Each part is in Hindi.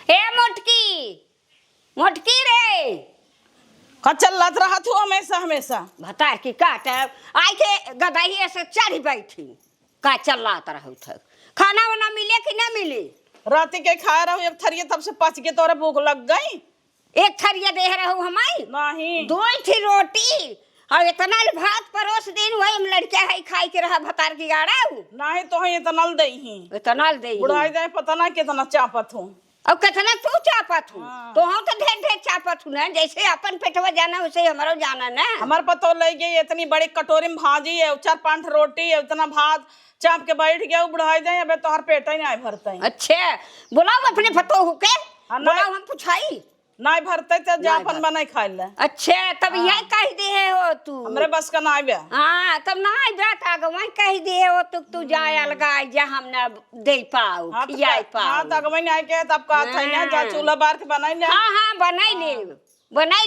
ए मोटकी मोटकी रे का चलत रहा तू हमेशा हमेशा भतार की काट आई के गदाई ऐसे चढ़ी बैठी का चलात रहू थ खाना वाना मिले कि ना मिले। राती के खा रहा हूँ एक थरिया तब से पच के तोरे भूख लग गई। एक थरिया दे रहू हमाई नहीं दो थी रोटी और इतना भात परोस दिन हुए हम लड़का है खाई के रहा भतार की गाड़ा नहीं तो है इतना दई ही इतना दे बुढ़ाई जाए पता ना कितना चापत हूँ और कितना तू चापत हूँ हाँ। तो हम तो ढेर ढेर चापत हूँ ना जैसे अपन पेटवा जाना वैसे हमारा जाना ना। हमारे पतो ले गई इतनी बड़ी कटोरी में भाजी है 4-5 रोटी है उतना भात चाप के बैठ गया बुढ़ाई जाए अबे तोहर पेट ही नहीं भरता है। अच्छा बुलाओ अपने पतो हो के हाँ, बुलाओ हम पूछाई नहीं भरते तो जापन बनाई खाई ले। अच्छा तब यही कह दे हो तू हमरे बस का ना बे हाँ तब ना बेटा वही कह दे हो तू जाए अलगा जा हम ना दे पाओ खियाई पाओ। हाँ तो अगवई नहीं के तब का था ना जा चूल्हा बार के बनाई ले। हाँ हाँ बनाई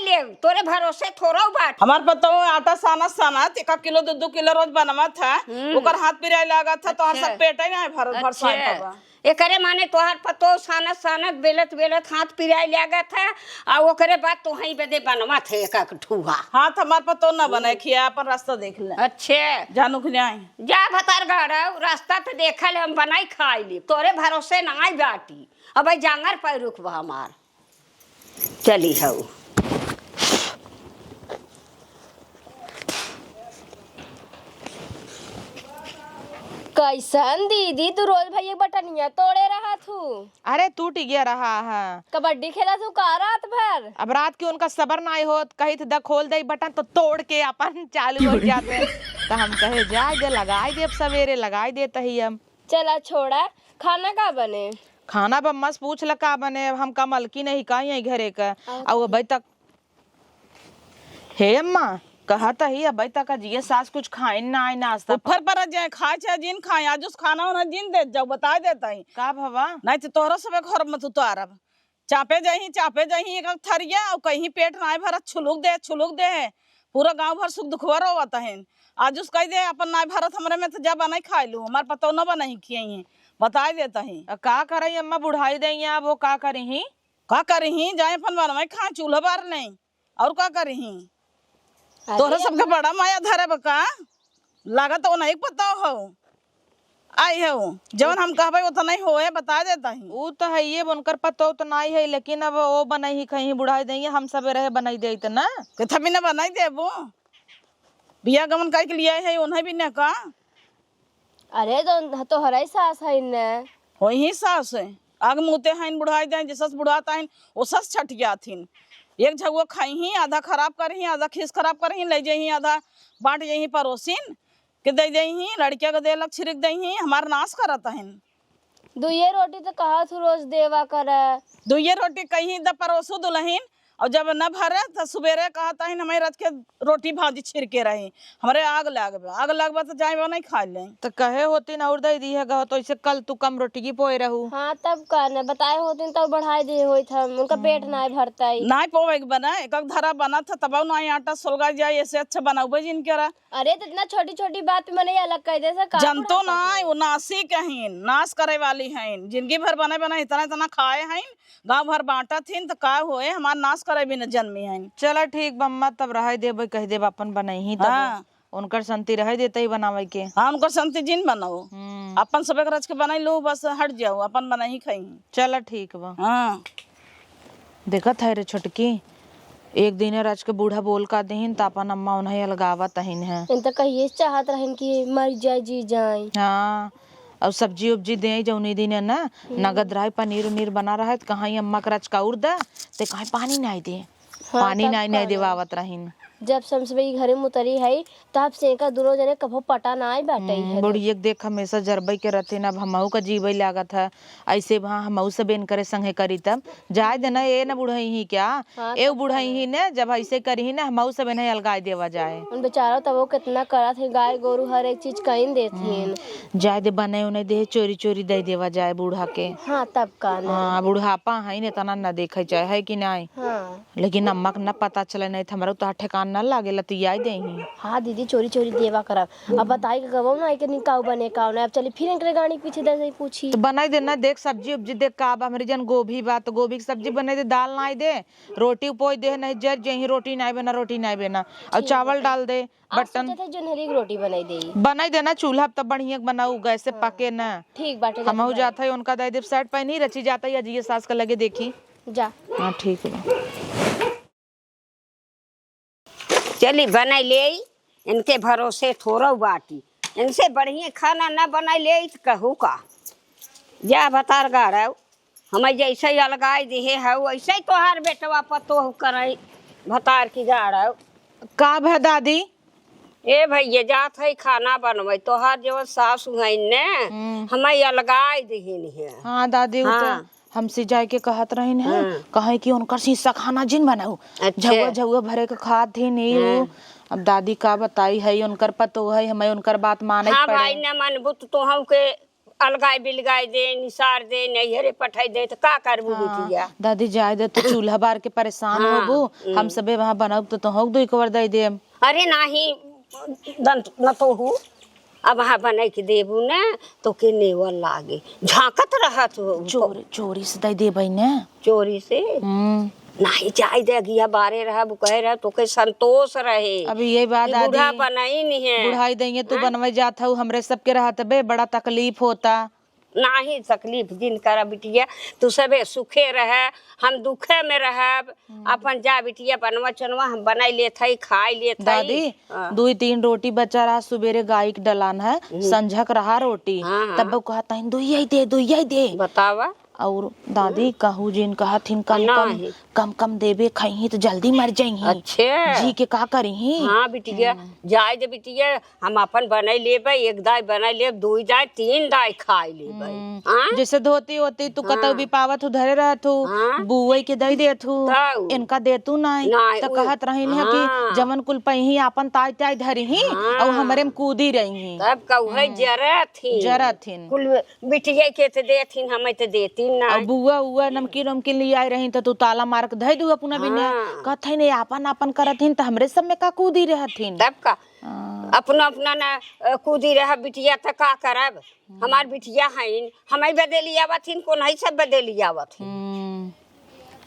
ले तोरे भरोसे थोड़ा बाट। हमार पतो आटा सानत 1 किलो 2 किलो रोज बनवा था ओकर हाथ पिराई लगा था तो हर सब पेट ही नहीं भर साई पावा। एकरे माने तोहर पतो सानत बेलत हाथ पिराई लगा था और ओकरे बाद तो ही बदे बनवा थे एक ठूहा हाथ हमार पतो ना बने खिया अपन रास्ता देख ले। अच्छे जानू कि नहीं जा भतार गाड़ा रास्ता तो देखल हम बनाई खाई ली तोरे भरोसे ना आई बाटी अब जांगर पर रुकवा हमार चली हऊ। कैसन दीदी तू रोज भैया बटनिया तोड़े रहा तू। अरे टूट गया रहा है। कबड्डी खेला तू का रात भर। अब रात की उनका सबर ना होत कही थे खोल दे बटन तो तोड़ के अपन चालू हो जाते तो हम कहे जाए दे लगाई दे सवेरे लगाई दे तही हम। चला छोड़ा खाना का बने। खाना बम्मा से पूछ ल का बने हम कमल की नहीं कहीं घरे का और अभी तक हे अम्मा कहता ही अभी तक जिये सास कुछ खाए ना आए नाश्ता ऊपर पर जाए खाए चाहे जिन खाए आज उस खाना होना जिन दे जाओ बता देता ही का भवा नहीं तो तोहरा सब घर में तू अरब चापे जाही एक थरिया और कहीं पेट ना भरत छुलुक दे है पूरा गांव भर सुख दुखवर होता है आज उस कह दे अपन ना भरत हमरे में तो जा बनाई खा लू हमारे पतो न बनाई खियाई बता देता ही का करही अम्मा बुढ़ाई देंगे अब वो का करही जाए अपन बनवाई खा चूल्हा बार नहीं और का करही तोहरा सबके बड़ा माया धरे बका लागत तो नहीं पता हो आई हो जवन हम कहबे वो तो नहीं होए बता देता ही वो तो है ये बनकर पतो तो नहीं है लेकिन अब वो बनाई कहीं बुढ़ाई देंगे हम सब रहे बनाई दे ना कथा भी ना बनाई दे वो बिया गमन काहे के लिए है उन्हें भी न का। अरे तो हराई सास है न वही सास है आग मुते हैं बुढ़ाई दे जैसा बुढ़ाता है वो सस छट गया थीन एक झगुआ खाई ही आधा खराब करही आधा खीस खराब करही ले जाही आधा बांट जाही पड़ोसिन के दे दही लड़किया के देलक छिड़क दही हमार नाश करत है। दुये रोटी तो कहा तू रोज देवा कर दुये रोटी कहीं द परोसो दुलहीन और जब न भरे तो सुबेरे कहता है हमारे रथ के रोटी भाजी छिड़के रही हमारे आग लगबा तो जाए नहीं खा ले तो कहे होती न और दे दी है तो ऐसे कल तू कम रोटी की पोए रहू। हाँ तब का न बताए होती तब बढ़ाई दे होई था उनका पेट ना भरता ही नहीं पोवे बना एक धरा बना था तब ना आटा सोलगा जाए ऐसे अच्छा बनाऊ जिन करा। अरे तो इतना छोटी छोटी बात मैंने अलग कह दे सका जनतो ना वो नासी कहीं नाश करे वाली हैं जिंदगी भर बना इतना खाए हैं गांव भर बांटा थी तो का होए हमार नाश करे भी न जन्मी है। चलो ठीक बम्मा तब रह देब कह देब अपन बनाई तब हाँ। उनकर संति रह देते ही बनावे के। हाँ उनकर संति जिन बनाओ अपन सब रच के बनाई लो बस हट जाओ अपन बना ही खाई। चलो ठीक बा। हाँ देखत है रे छोटकी एक दिन रच के बूढ़ा बोल का दहीन तो अपन अम्मा उन्हें अलगावत तहीन है तो कहिए चाहत रहन कि मर जाए जी जाए। हाँ और सब्जी उब्जी दे जौनी दिन है ना नगद रहा पनीर उनीर बना रहा है तो कहीं अम्मा का रच का उड़ दे तो कहीं पानी नहीं दे। हाँ, पानी नहीं देवावत रहीन जब समझबे घरे मुतरी है तब से का दोनों जने कभो पटा ना आई बाटे है बुढ़िया देख हमेशा जरबई के रहते ना हमहू का जीवे लागत है ऐसे वहाँ हमहू से बेन करे संगे करी तब जाए देना ये ना बुढ़ई ही क्या हाँ, ए बुढ़ई ही ने जब ऐसे करी ही ना हमहू से बेन अलगाई देवा जाए उन बेचारा तब वो कितना करा थे गाय गोरू हर एक चीज कहीं देती जाए दे बने उन्हें दे चोरी चोरी दे देवा जाए बूढ़ा के। हाँ तब का ना हाँ बुढ़ापा है न तना न देखे चाहे है कि नहीं हाँ लेकिन अम्मा के न पता चले नहीं था हमारा तो ठेकान न लागे लतिया देही। हाँ दीदी चोरी चोरी देवा करब। अब बताई कबो ना के निकाऊ बने काऊ ना। अब चली फिर एकरे गाड़ी के पीछे दे पूछी तो बनाई देना, देख सब्जी उब्जी देख का बा मेरी जन गोभी बा तो गोभी की सब्जी बनाई दे, दाल ना दे, रोटी पोई दे, नहीं जर जही रोटी नहीं बना, रोटी नहीं बना, और चावल डाल दे बटन जोन्हरी की रोटी बनाई दे। बनाई देना, चूल्हा तब बढ़िया बनाऊ, गैस से पके ना। ठीक बाटे हम हो जाता है उनका दे दे शर्ट पहनी रची जाता है अजी सास का लगे देखी जा। हाँ ठीक है। चली बनाई ले, इनके भरोसे थोड़ा बाटी, इनसे बढ़िया खाना ना बनाई ले तो कहू का जा भतार गाड़ हमें जैसे ही अलगाई दिहे है वैसे ही तोहार बेटवा पतो करे भतार की गाड़ का भै दादी? ए भैया जात है खाना बनवे तोहार जो सास है ने हमें अलगाई दिहिन है। हाँ दादी हाँ। तो हमसे जाए के कहत रही है कहे कि उनका शीशा खाना जिन बनाऊ झुआ झुआ भरे के खात थी नहीं। अब दादी का बताई है उनकर पतो है हमें उनकर बात माने हाँ भाई न मनबू तो हम के अलगाई बिलगाई दे निसार दे नैहरे पठाई दे तो का करबू बिटिया। दादी जाए दे तो चूल्हा बार के परेशान होबू हम सबे वहाँ बनाऊ तो हो दो एक बार दे दे। अरे नाही दंत न तो हूँ अब वहाँ बना के देबू न तो के नेवल लागे झांकत रहत हो चोरी चोरी से दे दे ने चोरी से नहीं जाए दे गिया बारे रहा कह रहा तो के संतोष रहे। अभी ये बात दादी बूढ़ा बनाई नहीं है बुढ़ाई देंगे तू बनवे जाता हूँ हमरे सबके रहते बे बड़ा तकलीफ होता नाही तकलीफ जिन कर बिटिया तू सबे सुखे रहे हम दुखे में रहब अपन जा बिटिया बनवा चनवा हम बनाई लेत है खाई लेत दादी 2-3 रोटी बचा रहा सुबेरे गाय के डलान है संझक रहा रोटी तब कहता है दुइया दे बतावा। और दादी कहू जिन कहा थिन कम कम देबे खही तो जल्दी मर जाई। अच्छे जी के का करी। हाँ बिटिया जाए दे बिटिया हम अपन बनाई लेबे एक दाई बनाई ले 2 दाई 3 दाई खाई लेबे। जैसे धोती होती तू कतौ भी पावत धरे रहतू बुवई के दई देथू इनका देतू नहीं तो कहत रही है कि जमन कुल पही अपन ताई ताई धरी ही और हमरे में कूदी रही तब कहू जरथिन कुल बिटिया के तो देथिन हमें तो देती और बुआ नमकीन नमकीन ले आई रही तो तू ताला मार के धई दू अपना बिना कहथे ने अपन अपन करथिन तो हमरे सब में का कूदी रहथिन तब का अपना अपना ना कूदी रह बिटिया तो का करब हमार बिटिया हईन हमें बदली आवथिन को नहीं सब बदली आवथिन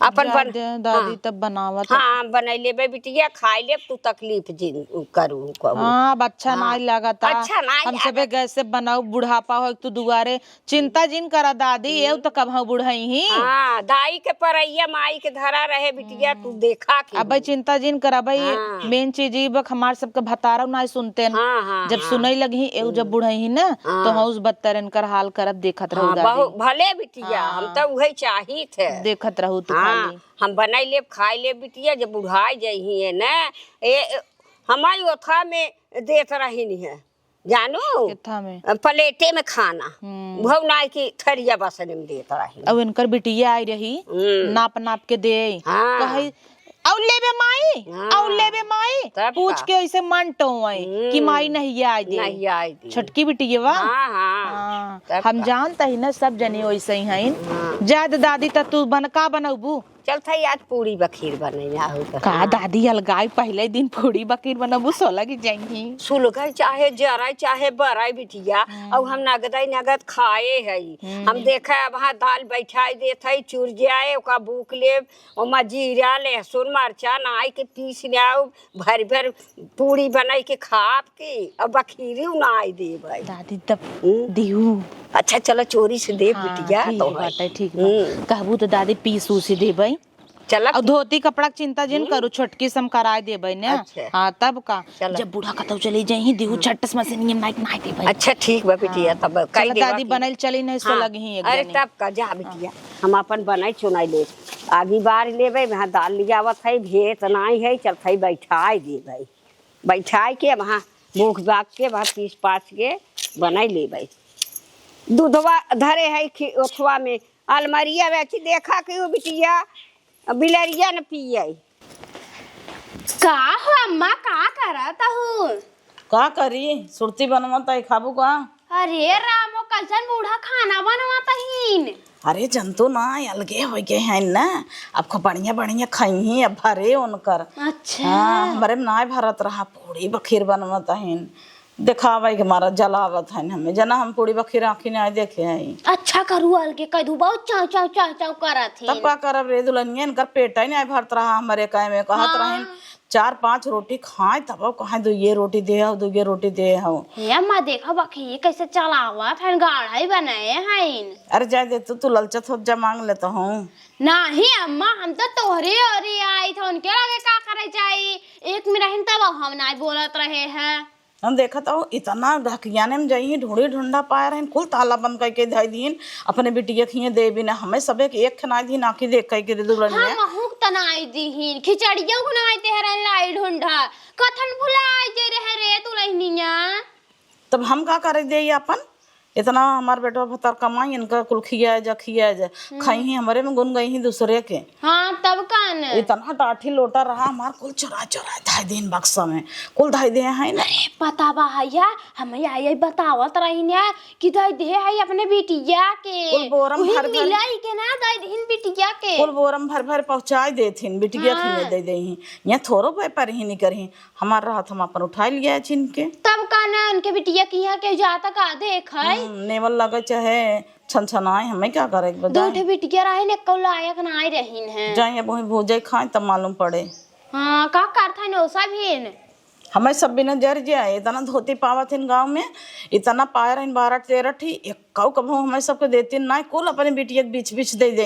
अपन बन दादी तब बनावत हाँ बनाई लेबे बिटिया खाई ले तू तकलीफ जिन करू हाँ अच्छा नहीं लगता अच्छा नहीं हम सबे गैस से बनाऊ बुढ़ापा हो तू दुआरे चिंता जिन करा दादी ये तो कब हम बुढ़ाई ही हाँ दाई के परैया माई के धरा रहे बिटिया तू देखा के अब भाई चिंता जिन करा भाई मेन चीज ये बक हमार सबके भतारा नहीं सुनते जब सुनई लगी एउ जब बुढ़ाई ना तो हाउस बदतर इनकर हाल करब देखत रहू दादी भले बिटिया हम तो वही चाही थे देखत रहू तू हम बनाई लेब खाई लेब बिटिया जब बुढ़ाई जाई है ना हमारी ओथा में देत रही है जानू में प्लेटे में खाना भवनाई की थरिया बसन में देत रही। अब इनकर बिटिया आई रही नाप नाप के दे कहे औ लेबे माई पूछ के ऐसे मन टोई कि माई नहीं आई दे छटकी बिटिया वा हम जानता ही ना सब जने वैसे ही हैं जाद दादी त तू बनका बनबू चल थई आज पूरी बखीर बनैया का दादी अलगाई पहले दिन पूरी बखीर बनबू सोलह की जाई सुलगाई चाहे जराई चाहे बराई बिटिया और हम नगदाई नगद खाए हई हम देखा वहाँ दाल बैठाई देत हई चूर जाए ओका भूख ले ओमा जीरा लहसुन मरचा नाई के पीस लाओ भर भर पूरी बनाई के खाप के और बखीरी नाई दे भाई दादी तब दिहू अच्छा चलो चोरी से दे बिटिया तो ठीक कहबू तो दादी पीसू से देबई चल और धोती कपड़ा चिंता जिन करू छोटकी सम कराए देबई ने हां तब का जब बूढ़ा कतौ चली जाई दिहू छट्टस में से नियम नाइक नाइ देबई। अच्छा ठीक बा बिटिया तब कई दादी बनल चली नहीं सो लगी एक अरे तब का जा बिटिया हम अपन बनाई चुनाई ले आगी बार लेबे वहां दाल लियावत है भेत नाई है चल थई बैठाई देबई बैठाई के वहां भूख बाग के वहां पीस पास के बनाई लेबई दूधवा धरे है ओठवा में अलमारिया बैठी देखा कि वो बिटिया बिलरिया न पिए का हो अम्मा का करता हूँ का करी सुरती बनवाता है खाबू का। अरे रामो कलसन बूढ़ा खाना बनवाता हीन अरे जंतु ना अलगे हो गए हैं ना, अब खूब बढ़िया बढ़िया खाई अब भरे उनकर। अच्छा हाँ हमारे में नाय भरत रहा, पूड़ी बखीर बनवत है दिखावे के मारा जलावत है हमें जना, हम पूड़ी बखीर आँखी नहीं देखे हैं। अच्छा करू अलगे कह दू बहुत चाव चाव चाव चाव करत थी। तब का करब रे दुल्हनिया, इनकर पेट ही नहीं भरत रहा हमारे कहे में, कहत रहे 4-5 रोटी खाए तब कहे 2 रोटी दे हो 2 रोटी दे हो। हे अम्मा देखा बखी कैसे चलावत है, गाढ़ा बनाए हैं। अरे जाए दे तू ललचत हो जा, मांग लेता हूँ। नहीं अम्मा हम तो तोहरे और आई थे, उनके लगे का करे चाहिए 1 मिनट तब हम नहीं बोलत रहे हैं। हम देखा तो इतना ढकियाने में जाइए ढूंढी ढूंढा पाए रहे, कुल ताला बंद करके धाई दीन अपने बिटिया खिए दे बिना, हमें सबे के एक खनाई दी नाकी देख के दुल्हनिया। हम हुक तनाई दीहिन खिचड़िया बनाई ते हरन लाई ढूंढा कथन भुलाई जे रहे रे दुल्हनिया। तब हम का करे दे अपन इतना, हमार बेटा भतर कमाई इनका कुल खिया जा खाई ही हमारे में गुन गई ही दूसरे के। हाँ तब कान इतना टाठी लोटा रहा हमार, कुल चुरा चुरा धाई दिन बक्सा में कुल धाई दे है ना। अरे पता बा हैया हमें आई बतावत रही ना कि दई दे है अपने बिटिया के, कुल बोरम भर मिलाई के ना दई दिन बिटिया के, कुल बोरम भर भर पहुंचाई देथिन बिटिया खिए दे देही, यहाँ थोड़ो पर ही नहीं करही हमार राहत हम अपन उठा लिया छिन के। तब काना उनके बिटिया की यहाँ के जाता का देख है नेवल लगे चाहे छन छनाए, हमें क्या करे दो ठे बिटिया रहे ने कौ लायक ना आई रहीन है। जाए अब वही भोजे खाए तब मालूम पड़े। हाँ का करथा ने ओसा भी न हमें सब बिना जर जाए, इतना धोती पावत इन गांव में, इतना पाए रही 12-13 ठी एक कभू हमें सबके देती ना, कुल अपने बिटिया के बीच बीच दे दे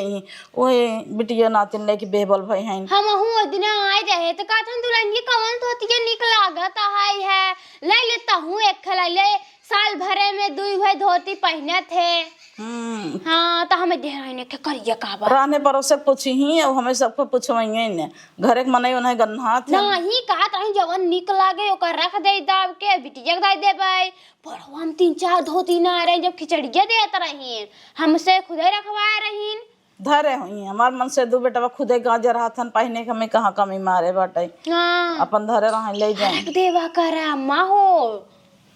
वही बिटिया नातिन लेके बेबल भाई हैं। हम हूँ दिन आए रहे तो कहथन दुल्हनिया कवन धोती निक लागत है ले लेता हूँ एक खला ले, साल भरे में 2 भाई धोती पहने थे। हाँ तो हमें दे रहे के करिए काबा रहने परोसे पूछी ही और हमें सबको पूछवाइए ने घरे के मने उन्हें गन्हा थे नहीं कहत रही जवन निक लागे ओकर रख दे दाब के बिटिया के दे देबै, पर हम 3-4 धोती ना रहे जब खिचड़िया देत रही हमसे खुदे रखवाए रही धरे हुई हमार मन से 2 बेटा खुदे गाजर हाथन पहने के हमें कहाँ कमी मारे बाटे। हाँ अपन धरे रह ले जाए देवा करा अम्मा हो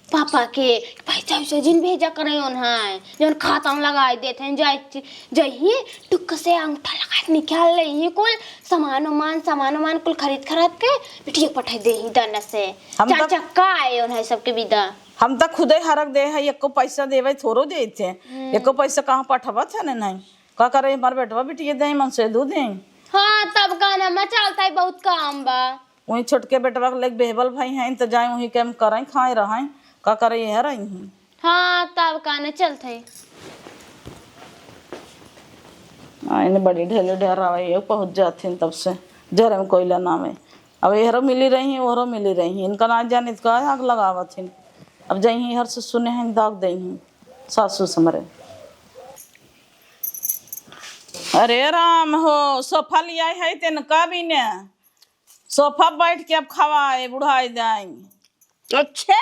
पापा के पैसा वैसा जिन भेजा करे उन्हें जन खाता में लगाए देते हैं, जाइए टुक से अंगूठा लगा निकाल ले कुल सामान उमान कुल खरीद के बिटिया पठा दे ही दाना से चार चक्का आए उन्हें सबके विदा। हम तो खुदे हरक दे है, एको पैसा देवे थोड़ो देते एको पैसा कहाँ पठबत है नहीं का करे हमारे बेटवा बिटिया दे मन से दूध दे। हाँ तब गाना में चलता है बहुत काम बा, वही छोटके बेटवा के लेके बेहबल भाई हैं तो जाए वही के करें खाए रहें का करे है रही हैं। हाँ तब गाना चलते आने बड़ी ढेले ढेरावे पहुँच जाते तब से जरे में कोयला नाम है, अब यहरो मिली रही ओहरो मिली रही इनका ना जाने का आग लगावत हिन, अब जाई हर से सुने हैं दाग दे सासू समरे। अरे राम हो सोफा लिया है तेन का भी ने सोफा बैठ के अब खवाए बुढ़ाई जाएंगे। अच्छा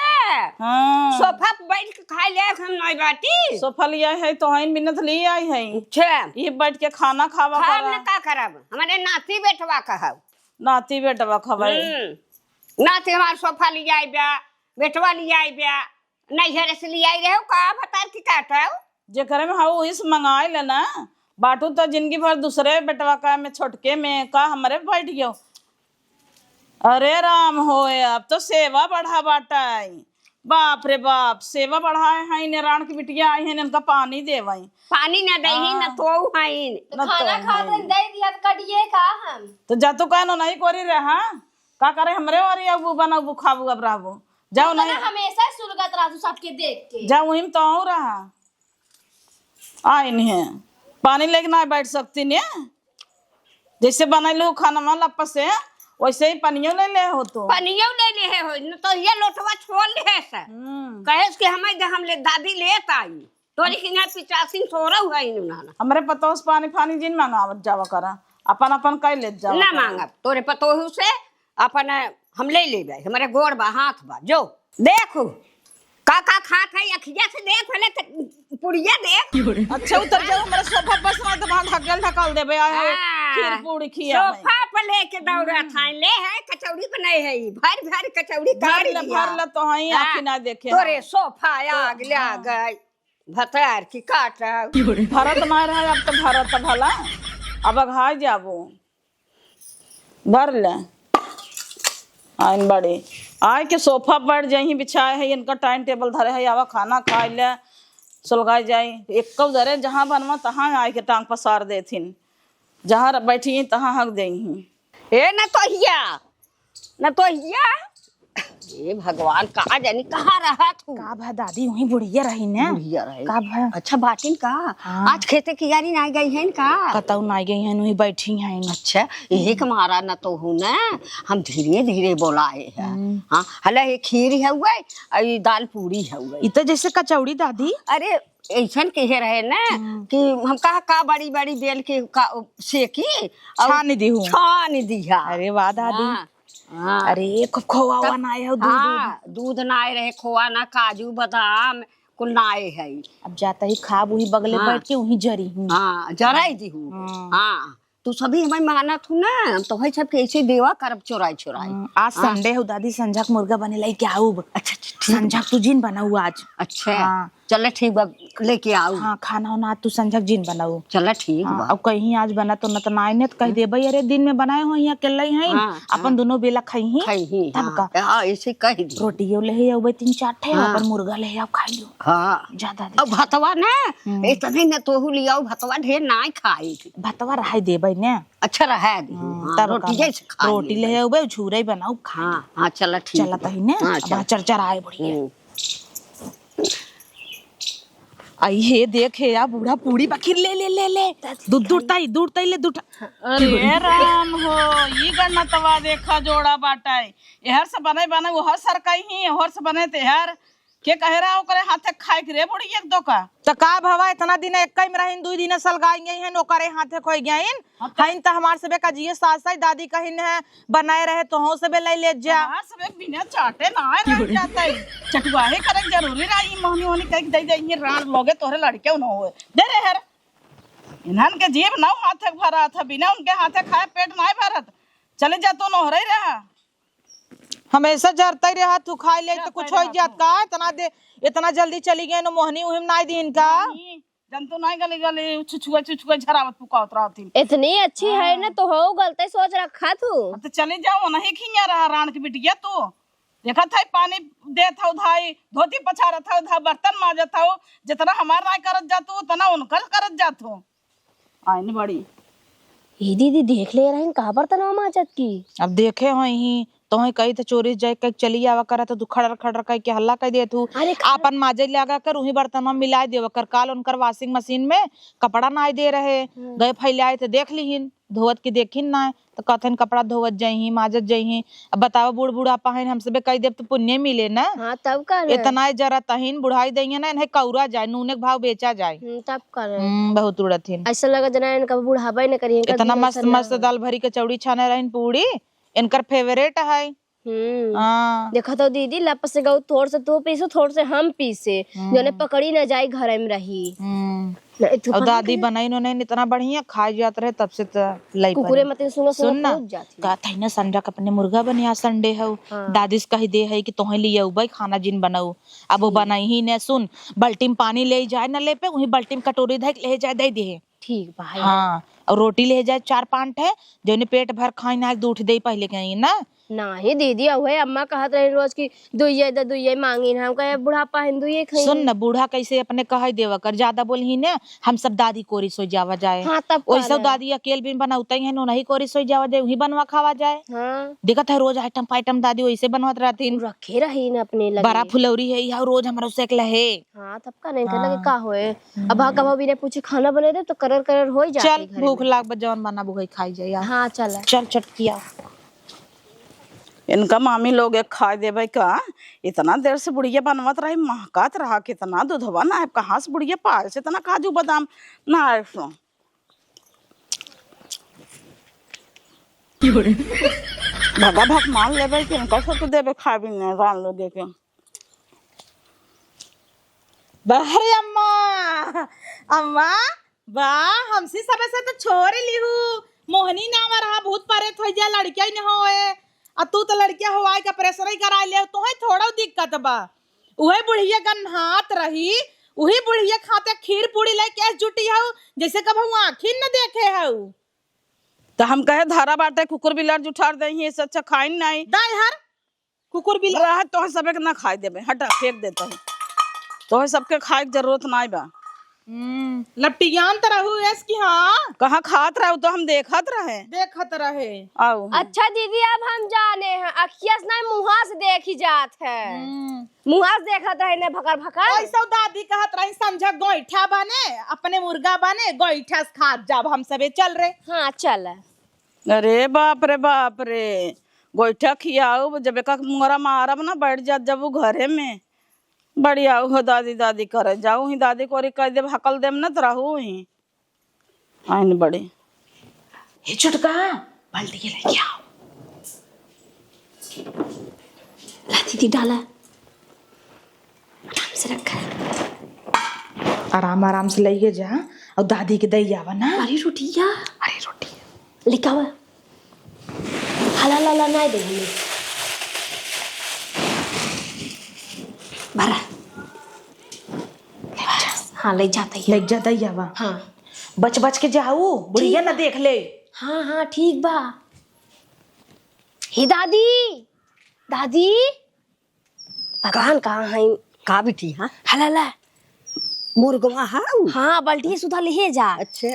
हाँ सोफा पे बैठ के खा ले हम नहीं बाटी सोफा लिया है तो हइन बिनत ले आई है। अच्छा ये बैठ के खाना खावा हम न का करब हमारे नाती बेटवा कहब नाती बेटवा खवाए नाती हमार सोफा ले आई बा बेटवा ले आई बा नहीं घर से ले आई रहो का बता की काटो जे करे में हाउ इस मंगाए लेना बाटू तो जिंदगी भर दूसरे बेटवा का में छोटके में का हमारे बैठ गयो। अरे राम होए अब तो सेवा बढ़ा बाटा बाप रे बाप सेवा बढ़ाए हैं निराण की बिटिया आई है इनका पानी देवाई पानी न दही न तो हाइन खाना खा दे दिया कटिए का हम तो जा तो कहनो नहीं कोरी रहा का करे हमरे और अब बनाबू खाबू अब रहबू जाओ नहीं हमेशा सुलगत राजू सबके देख के जाओ वहीं तो आऊं रहा आई नहीं पानी लेके ना बैठ सकती ने जैसे बना लो खाना में लप से वैसे ही पनियो ले ले हो तो पनियो ले ले हो न तो ये लोटवा छोड़ ले से कहे कि हम ले दादी लेत आई तोरी के ना 85 सोरा हुआ इन ना हमरे पतोस पानी पानी जिन मांगावत जावा करा अपन अपन कई ले जावा ना मांगब तोरे पतोहू से अपन हम ले लेबे हमारे गोड़ बा हाथ बा जो देखो का खात है अखिया से देख पहले पुड़िया देख अच्छा उतर जाओ हमारे सोफा बस ना तो वहां ढकल देबे आए खीर पूरी खिया सोफा पर लेके दौड़ा था ले है कचौड़ी बनाई है भर भर कचौड़ी काट लिया भर ल तो हई आखी ना देखे तोरे सोफा आग ले गई भतार की काटा भरत ना रहे अब तो भरत भला अब अघाई जाबो भर ले आइन बड़े आय के सोफा पर जही बिछाए है इनका टाइम टेबल धरे है आवा खाना खाए ले सुलगाई जाए एक कब धरे जहाँ बनवा तहाँ आय के टांग पसार देथिन जहाँ बैठी तहाँ हक देही ए न तो ये भगवान कहा जानी कहाँ रहा तू का भा दादी वही बुढ़िया रही ने बुढ़िया रहे का भा अच्छा बाटिन का हाँ। आज खेते की यारी ना गई है का कतौ ना गई हैं वही बैठी हैं अच्छा यही के मारा न तो हूँ ना हम धीरे धीरे बोलाए है हाँ हला ये खीर है हुआ और ये दाल पूरी है हुआ इ तो जैसे कचौड़ी दादी अरे ऐसन कहे रहे ना कि हम कहा का बड़ी बड़ी बेल के सेकी छान दिया अरे वाह दादी हाँ। अरे खोआ ना आए हो दूध ना आए रहे खोआ ना काजू बादाम कुल ना आए है अब जाता ही खा वही बगले बैठ के वही जरी हूँ हाँ जराई दी हूँ हाँ तू सभी हमें मानत हूँ ना तो भाई सब कैसे देवा करब चोराई आज संडे हो दादी संझा मुर्गा बने लाई क्या अच्छा संझा तू जिन बनाऊ आज अच्छा चल ठीक बा लेके आओ हाँ खाना वाना तू संझा जिन बनाऊ चल ठीक बा अब कहीं आज बना तो न तो नाई ने कह दे भाई अरे दिन में बनाए हो यहाँ अकेले ही हैं अपन दोनों बेला खाई तब का हाँ ऐसे कह दी रोटी ले आओ 3-4 ठे अपन मुर्गा ले आओ खा लो हाँ ज्यादा अब भतवा ना इतने न तोहू लियाओ भतवा ढेर ना खाई भतवा रहा दे भाई ने अच्छा रहा रोटी जैसे रोटी ले आओ भाई छुरा बनाऊ खा हाँ चल ठीक चला तही ने चरचर आए बढ़िया आई हे देख हे या बूढ़ा पूरी बखिर ले ले ले ले दूध ताई ले दूध अरे राम हो ये गन्ना तवा देखा जोड़ा बाटाई एहर से बने बने वो हर सरकाई ही हर से बने तेहर के कहे रहा ओकरे हाथे खाए के रे बुढ़ी एक दो का त का भवा इतना दिन एक में रहिन 2 दिन सलगाई गई हैं ओकरे हाथे खोई गईन हइन त हमार सबे का जिए सास साई दादी कहिन है बनाए रहे तो हो सबे ले जा हां सबे बिना चाटे ना रह जाता है चटवाहे करे जरूरी रही मोहनी होनी कह दे दे रान लोगे तोरे लड़के न होए दे रे हर इन्हन के जीव ना हाथे भरा था बिना उनके हाथे खाए पेट ना भरत चले जा तो न रही रहा हमेशा जरते रहा तू खाई ले तो कुछ हो जात का इतना जल्दी चली गए न मोहनी उहिम नाई दिन का जंतु नहीं गली छुछुआ झरावत पुकावत रहती इतनी अच्छी है ना तो हो गलते सोच रखा तू तो चले जाओ नहीं खिया रहा रान की बिटिया तू देखा था पानी दे था उधाई धोती पछारा था उधा बर्तन माजा था जितना हमार ना करत जातू उतना उनकर करत जातू आईने बड़ी ये दीदी देख ले रहे कहाँ बर्तन माजत की अब देखे हो ही तो कही तो चोरी जाए कहीं चली आवा करा तो खड़र खड़र कह के हल्ला कह दे तू आपन माजे लगा कर वही बर्तन में मिला देव कर काल उनकर वॉशिंग मशीन में कपड़ा ना दे रहे गए फैलाए तो देख लीन धोवत के देखिन ना तो कथन कपड़ा धोवत जाही माजत जाही अब बताओ बूढ़ बूढ़ा पाहिन हम सबे कह देव तो पुण्य मिले ना हाँ, तब कर इतना जरा तहीन बुढ़ाई देंगे ना इन्हें कौरा जाए नूने के भाव बेचा जाए तब कर बहुत उड़त ऐसा लगा जना इनका बुढ़ावा न करिए इतना मस्त मस्त दाल भरी के चौड़ी छाने रहीन पूरी इनकर फेवरेट है देखा तो दीदी लप से गऊ थोड़ से तू पीसो थोड़ से हम पीसे जोने पकड़ी न जाए घर में रही और दादी बनाई उन्होंने इतना बढ़िया खाई जात रहे तब से लाई कुकुरे मत सुन ना का था ना संडा का अपने मुर्गा बने आज संडे है दादी से कही दे है कि तोहे लिए भाई खाना जिन बनाऊ अब वो बनाई ही ने सुन बाल्टी में पानी ले जाए ना ले पे वही बाल्टी में कटोरी ले जाए दे दे ठीक भाई हाँ और रोटी ले जाए 4-5 है जो पेट भर खाई ना दूध दे पहले कहीं ना नहीं दीदी अवे अम्मा कहत रहे रोज की दुइये मांगी हम कहे बुढ़ापा हिंदू ये खाई सुन न बूढ़ा कैसे अपने कहे देवा कर ज्यादा बोल ही ने हम सब दादी कोरी सो जावा जाए हाँ, तब वैसे दादी अकेले भी बनाते हैं नहीं कोरी सो जावा जाए वही बनवा खावा जाए हाँ। देखा था रोज आइटम दादी वैसे बनवात रहती रखे रही न अपने लगे बड़ा फुलौरी है यहाँ रोज हमारा से है हाँ तब का नहीं लगे का होए अब कभी भी ने पूछे खाना बने दे तो करर हो जाए चल भूख लाग जौन बना बुघई खाई जाए हाँ चल चटकिया इनका मामी लोग एक खा दे भाई का इतना देर से बुढ़िया बनवत रही महकात रहा कितना दूधवा ना है कहाँ से बुढ़िया पाल से इतना काजू बादाम ना है सो भगा भग मान ले भाई इनका सब देवे खा भी नहीं रान लो देखे बहरे अम्मा अम्मा वाह हमसी सब से तो छोड़ ली हूँ मोहनी नाम रहा भूत परे थई जा लड़किया ही न होए आ तू तो लड़किया हवाई का प्रेशर ही करा ले तो है थोड़ा दिक्कत बा उहे बुढ़िया गन हाथ रही वही बुढ़िया खाते खीर पूरी लेके जुटी हूँ जैसे कब हम आखिर न देखे हूँ। तो हम कहे धारा बाटे कुकुर बिलार जुठार दे इससे अच्छा खाई नहीं दाई हर कुकुर बिलार तो सबे के ना खाई देबे, हटा फेंक देता है तो सबके खाए की जरूरत नहीं बा। लपटियान तरह हूँ की हाँ कहाँ खात रहे तो हम देखत रहे आओ। अच्छा दीदी अब हम जाने हैं अखिया से नहीं मुँहा से देखी जात है, मुँहा से देखत रहे ने भकर भकर। ऐसा दादी कहत रही समझा गोईठा बने अपने मुर्गा बने गोईठा से खात जब हम सबे चल रहे। हाँ चल। अरे बाप रे गोईठा खियाओ जब एक मुंगरा मारब ना बैठ जात जब वो घरे में बढ़िया हो दादी करे जाऊ ही दादी को कह दे हकल देम न तो रहू ही आइन बड़े। हे छुटका बाल्टी के लेके आओ। ला दीदी डाला आराम से रखा आराम से लेके जा और दादी के दई आवा ना। अरे रोटिया लेके आवा हला नहीं दे हमें भरा। हाँ ले जाता ही आवा। हाँ बच के जाओ बुढ़िया ना देख ले। हाँ ठीक बा। हे दादी भगवान कहाँ है का बेटी? हाँ हला मुर्गवा है हाँ बाल्टी सुधा ले जा। अच्छा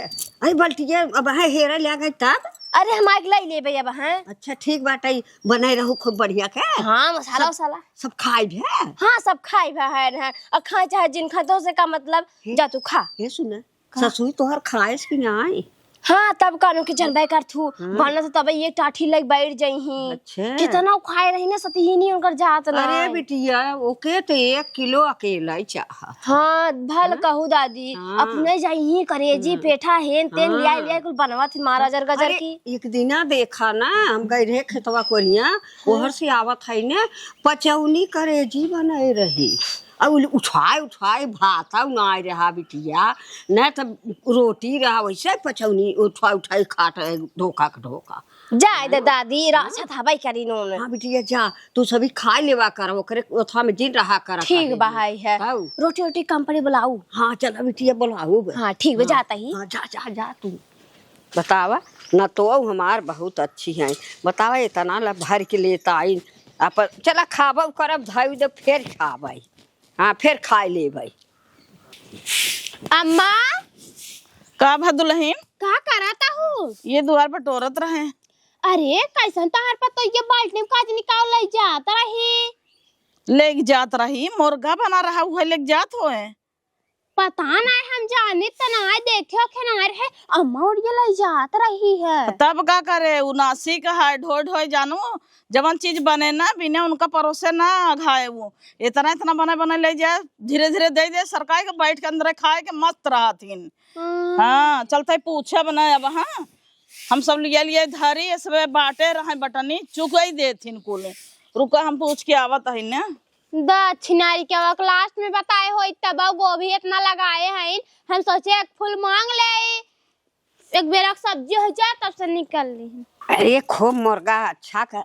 अरे बाल्टी अब है हेरा ले गए तब। अरे हमारे लाई ले भैया हैं। अच्छा ठीक बात है बनाए रहू खूब बढ़िया के। हाँ मसाला वसाला सब खाई भी है। हाँ सब खाई है और खाए चाहे जिन खाते से का मतलब जा तू खा। ये सुना ससुई तोहर खाएस की नहीं। हाँ तब कानू के जनबाई कर थू बनना तो तब ये टाठी लग बैठ जाई। अच्छा कितना खाए रही ना सती नहीं उनकर जात ना। अरे बिटिया ओके तो 1 किलो अकेला ही चाह। हाँ भल कहू दादी अपने जाई करे जी पेठा हेन तेन लिया कुल बनवा थी मारा जर गजर की। एक दिना देखा ना हम गए रहे खेतवा कोरिया ओहर से आवत है ने पचौनी करे जी बनाए रही और उठाए भाता ना रहा बिटिया न तब रोटी रहा वैसे पचौनी उठाई खाट ढोका जाए दे दादी राशा था भाई करी नो। हाँ बिटिया जा तू सभी खा लेवा कर ओकरे ओथवा में जिन रहा कर। ठीक बहाई है रोटी कंपनी बुलाऊ। हाँ चला बिटिया बुलाऊ। हाँ ठीक है जाता ही। हाँ जा तू बतावा न तो हमार बहुत अच्छी है बतावा इतना ला भर के लेता आई अपन चला खाब करब धाई दे फिर खाब। हाँ फिर खाए ले भाई। अम्मा का भदुलहीन का कराता हूँ ये द्वार पर टोरत रहे। अरे कैसन तहार पर तो ये बाल्टी में काज निकाल ले जात रही मुर्गा बना रहा हुआ ले जात हो है पता नहीं हम जाने तना देखे खेनार है अम्मा और ये ले जात रही है। तब का करे उनासी का है ढो जानू जवन चीज बने ना बिना उनका परोसे ना खाए वो इतना बने ले जाए धीरे दे सरकार के बैठ के अंदर खाए के मस्त रहा थीन। हाँ चलते पूछे बना अब। हाँ हम सब लिए धरी सब बाटे रहे बटनी चुक ही दे थीन कुल रुका हम पूछ के आवत है ना। दक्षिणारी के क्लास में बताए हो तब गोभी इतना लगाए हैं हम सोचे एक फूल मांग ले एक बेरा सब्जी हो जाए तब से निकल ली। अरे खूब मुर्गा अच्छा का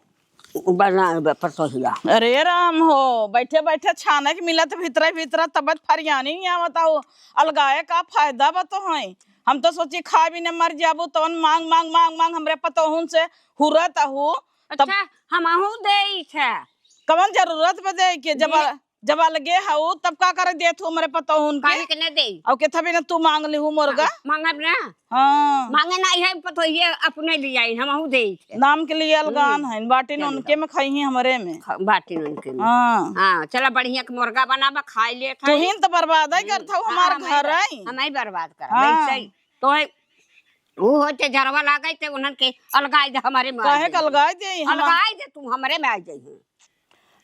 बना पतोहिया। अरे राम हो बैठे छाने के मिला तो भीतर तबत फरियानी नहीं आवत हो अलगाए का फायदा बतो है। हम तो सोची खा भी न मर जाबू तो मांग हमरे पतोहुन से हुरत हो। तब हम आहू दे कवन जरूरत पे दे के जब लगे हाउ तब का करे दे तू हमरे पतोहुन के न दे और के थबी न तू मांग ली हूं मुर्गा मांगब ना। हां मांगे नहीं है पतोहिया अपने लिए आई हम आहू दे नाम के लिए अलगान है बाटी उनके में खाई ही हमरे में बाटी उनके में। हां चला बढ़िया के मुर्गा बनाबा खाई ले तू ही तो बर्बाद ही करता हमार घर है हम ही बर्बाद कर वैसे तो वो होते जरवा लागे ते उनन के अलगाई दे हमारे में काहे अलगाई दे तू हमरे में आ जाई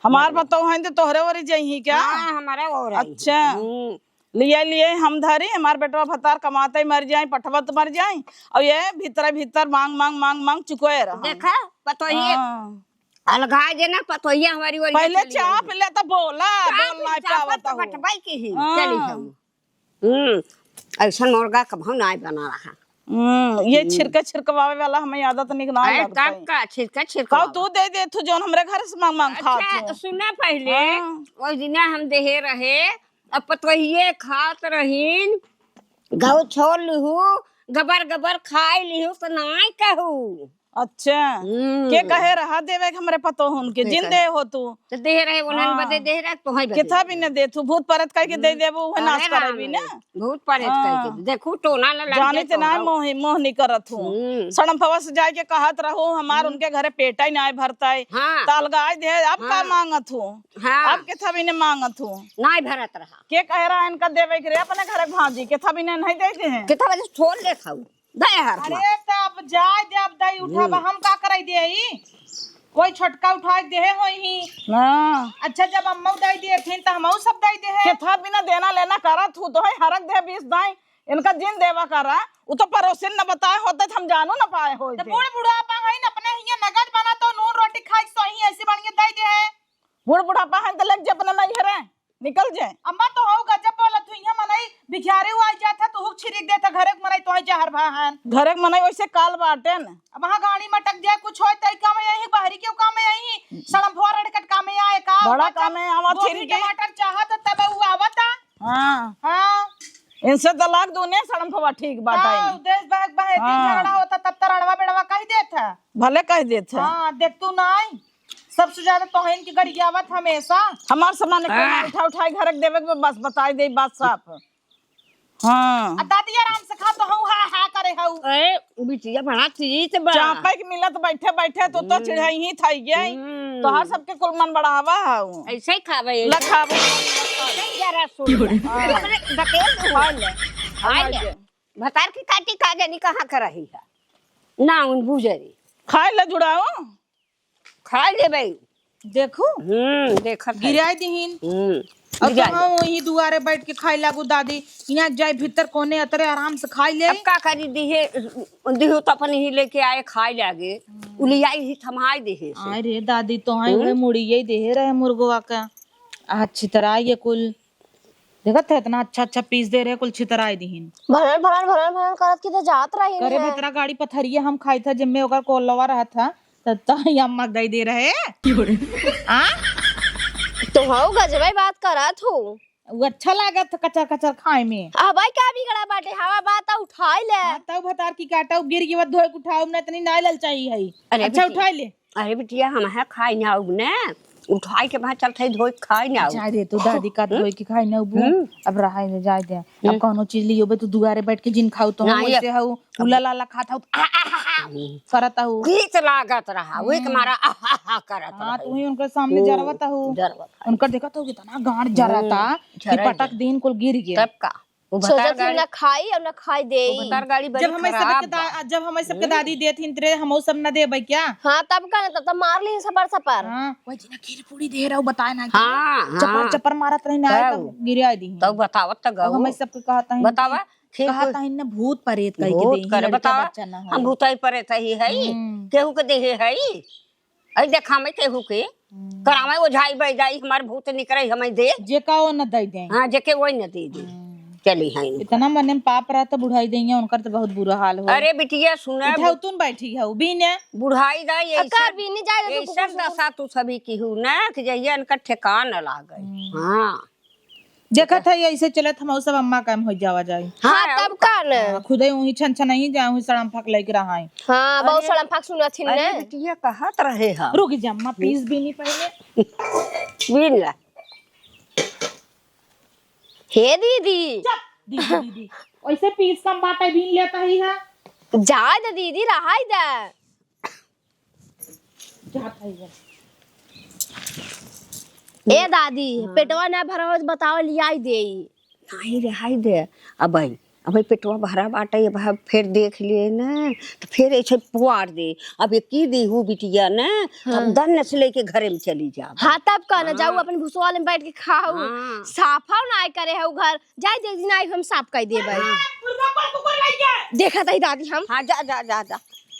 हमार बताओ है तो तोहरे वरी जाई क्या। हां हमारे और अच्छा लिए हम धरी हमार बेटवा भतार कमाते मर जाए पठवत मर जाए और ये भीतर मांग चुकोए रहा। देखा पतोहिया अलगाई दे ना पतोहिया हमारी वरी पहले चाप ले तो बोला बोल नहीं पावत हो बटबाई की ही चली हम ऐसा मुर्गा कभी नहीं बना रहा। ये छिड़कवावे वाला हमें आदत नहीं ना लगता का छिड़का तू दे तू जोन हमरे घर से मांग खा सुना पहले वो दिन हम देहे रहे अब पतोहिए खात रहीन घाव छोड़ लिहू गबर गबर खाए लिहू तो नाई कहू। अच्छा के कहे रहा देवे के हमरे पतो हुन के जिन दे हो तू तो दे रहे उन्हन बदे दे रहे तो ही केथा भी न दे तू भूत परत कह के दे देबो वो नाश करे भी ना भूत परत कह के देखू टोना न लग जाने ते ना मोह मोह नहीं करत हूं सड़म फवा से जाके कहत रहो हमार उनके घरे पेटा ही ना भरता है तालगाय दे अब का मांगत हूं अब केथा भी न मांगत हूं ना भरत रहा के कह रहा इनका देवे के रे अपने घरे भाजी केथा भी नहीं दे दे हैं केथा बजे छोड़ ले खाऊ दे हर अरे तब जाय जब दई उठाबा हम का करई देई कोई छोटका उठा दे होई ही हां अच्छा जब अम्मा दई दे थीन त हमहु सब दई दे है केथा बिना देना लेना करत हूं तो है हरक दे 20 दाई इनका जिन देवा करा वो तो पड़ोसिन न बताए होते हम जानू न पाए होते तो बूढ़ बुढ़ापा है न अपने हिया नगद बना तो नून रोटी खाई सो ही ऐसी बढ़िया दई दे है बूढ़ बुढ़ापा है तो लग जे अपना नहीं हरे निकल जाए अम्मा तो हो गजब बोलत हुई मनई भिखारी हुआ जाता तो हुक छिरिक देता घरे के मनई तो है जहर भाहन घरे के मनई वैसे काल बाटे न अब वहां गाड़ी मटक जाए कुछ होय तई काम यही बाहरी क्यों काम यही सड़म फोर अड़कट काम आए का बड़ा काम है आवा गोभी छिरी के टमाटर चाहत तब वो आवता हां हां इनसे तलाक दूने सड़म फवा ठीक बाटा हां देश बहक बहे दिन झगड़ा होता तब तरड़वा बेड़वा कह देता भले कह देत है हां देख तू नहीं सबसे ज्यादा तो है इनकी गरियावत हमेशा हमार सामान उठा उठाई घर के देवे के बस बताई दे बात साफ हां दादी आराम से खा तो हूं हा करे हूं ए बिटिया बड़ा चीज बा चापे के मिलत बैठे बैठे तो चिढ़ाई ही थाई गई तो हर सबके कुल मन बढ़ावा हूं ऐसे ही खावे लखाबो जरा सुन बतेल हुआ ले आइए भतार की काटी कागे नहीं कहां कर रही है ना उन बुझरी खाए ले जुड़ाओ खा ले भाई देखो देखत गिराय दीहिन अब तो हम वही दुआरे बैठ के खाई लागू दादी यहाँ जाए भीतर कोने अतरे आराम से खाई ले अब का करी दिहो तो अपन ही लेके आए खाए लागे उलियाई ही थमाई देहे अरे दादी तो है वही मुड़ी यही दे रहे मुर्गवा का अच्छी तरह ये कुल देखत है इतना अच्छा अच्छा पीस दे रहे कुल छितराई दीहिन भरन करत की तो जात रही करे भीतरा गाड़ी पथरिया हम खाई था जिम्मे ओकर कोलवा रहा था तब अम्मा दई दे रहे आ तो हो गजबे बात करत हो वो अच्छा लागत था कचर कचर खाए में भाई क्या बिगड़ा बाटे हवा बात उठाई ले तब भतार की काटा गिर के बाद धोए के उठाओ ना इतनी नाई लल चाहिए है अच्छा उठाई ले अरे बिटिया हम है खाई ना ने उठाई के बाद चलते धोई खाई ना जा दे तू दादी का धोई के खाई ना अब रहा दे जा दे अब कोनो चीज लियो बे तू दुआरे बैठ के जिन खाऊ तो हम वैसे हऊ उला लाला खाता हूं करता हूं गीत लागत रहा वे के मारा आहा करत हां तू ही उनके सामने जरवता हूं उनका देखत हो कितना गांड जरता कि पटक दिन कुल गिर गया तब का सोचत ना खाई और ना खाई दे गाड़ी जब हम सबके दादी देथिन तेरे हम सब ना देबै क्या हां तब का तब तो मार ली सपर सपर हां ओए जिना खीर पूरी दे रहा बताए ना हां चपर चपर मारत रही ना तो गिरा दी तो बतावत त गौ हम सबके कहता है बतावा कहता है ना भूत प्रेत कह के दे कर बतावा हम भूताई प्रेत ही है केहू के देहे है आई देखा मैं केहू के करावे ओझाई बह जाई हमार भूत निकरे हमें दे जे का ओ न दे दे हां जेके वही न दे दे चली है इतना मन में पाप रहा तो बुढ़ाई देंगे उनका तो बहुत बुरा हाल हो अरे बिटिया सुना तुम बैठी है बीने बुढ़ाई दा ये अकार भी नहीं जाए तो सब दशा तू सभी की हूं ना कि जइया इनका ठिकान न लागे हां देखा था ऐसे चलत हम सब अम्मा काम हो जावा जाए हां तब का न खुदे वही छन छन नहीं जाऊं सड़म फक लेके रहा है हां बहुत सड़म फक सुनथिन ने अरे बिटिया कहत रहे हां रुक जा अम्मा पीस भी नहीं पहले बीन ला हे दीदी दीदी ऐसे पीस कम बाटा बीन लेता ही है जा दे दीदी रहाई दे जाता ही ए दादी पेटवा ना भरा बताओ लियाई दे नहीं रहाई दे अब पेटवा भरा बाटे अब फिर देख लिए ना तो फिर ऐसे पुआर दे अब ये की दी हूँ बिटिया ना तब दन से लेके घरे में चली जा हाँ तब का ना जाऊ अपन भुसवाल में बैठ के खाऊ साफा ना करे है घर जाए दे दिन आई हम साफ कर देबै देखा तई दादी हम हाँ जा जा जा जा